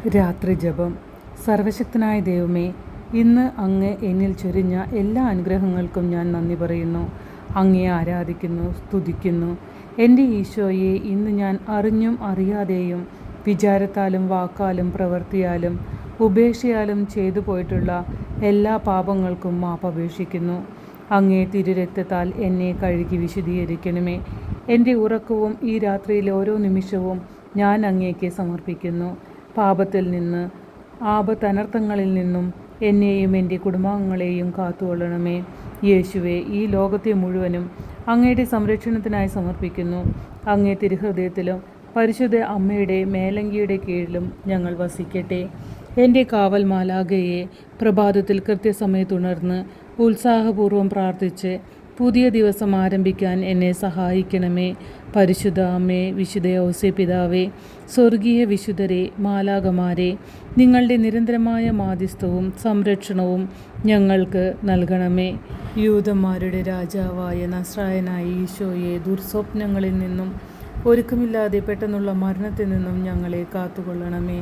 രാത്രി ജപം. സർവശക്തനായ ദൈവമേ, ഇന്ന് അങ്ങ് എന്നിൽ ചൊരിഞ്ഞ എല്ലാ അനുഗ്രഹങ്ങൾക്കും ഞാൻ നന്ദി പറയുന്നു. അങ്ങയെ ആരാധിക്കുന്നു, സ്തുതിക്കുന്നു. എൻ്റെ ഈശോയെ, ഇന്ന് ഞാൻ അറിഞ്ഞും അറിയാതെയും വിചാരത്താലും വാക്കാലും പ്രവൃത്തിയാലും ഉപേക്ഷയാലും ചെയ്തു പോയിട്ടുള്ള എല്ലാ പാപങ്ങൾക്കും മാപ്പപേക്ഷിക്കുന്നു. അങ്ങേ തിരുരക്തത്താൽ എന്നെ കഴുകി വിശുദ്ധീകരിക്കണമേ. എൻ്റെ ഉറക്കവും ഈ രാത്രിയിലെ ഓരോ നിമിഷവും ഞാൻ അങ്ങേക്ക് സമർപ്പിക്കുന്നു. പാപത്തിൽ നിന്ന്, ആപത്തനർത്ഥങ്ങളിൽ നിന്നും എന്നെയും എൻ്റെ കുടുംബാംഗങ്ങളെയും കാത്തുകൊള്ളണമേ. യേശുവെ, ഈ ലോകത്തെ മുഴുവനും അങ്ങയുടെ സംരക്ഷണത്തിനായി സമർപ്പിക്കുന്നു. അങ്ങേ തിരുഹൃദയത്തിലും പരിശുദ്ധ അമ്മയുടെ മേലങ്കിയുടെ കീഴിലും ഞങ്ങൾ വസിക്കട്ടെ. എൻ്റെ കാവൽ മാലാഖയെ പ്രഭാതത്തിൽ കൃത്യസമയത്തുണർന്ന് ഉത്സാഹപൂർവ്വം പ്രാർത്ഥിച്ച് പുതിയ ദിവസം ആരംഭിക്കാൻ എന്നെ സഹായിക്കണമേ. പരിശുദ്ധ അമ്മേ, വിശുദ്ധ ഔസേപ്പിതാവേ, സ്വർഗീയ വിശുദ്ധരെ, മാലാഖമാരെ, നിങ്ങളുടെ നിരന്തരമായ മാധ്യസ്ഥവും സംരക്ഷണവും ഞങ്ങൾക്ക് നൽകണമേ. യൂദന്മാരുടെ രാജാവായ നസ്രായനായ ഈശോയെ, ദുർസ്വപ്നങ്ങളിൽ നിന്നും ഒരുക്കമില്ലാതെ പെട്ടെന്നുള്ള മരണത്തിൽ നിന്നും ഞങ്ങളെ കാത്തുകൊള്ളണമേ.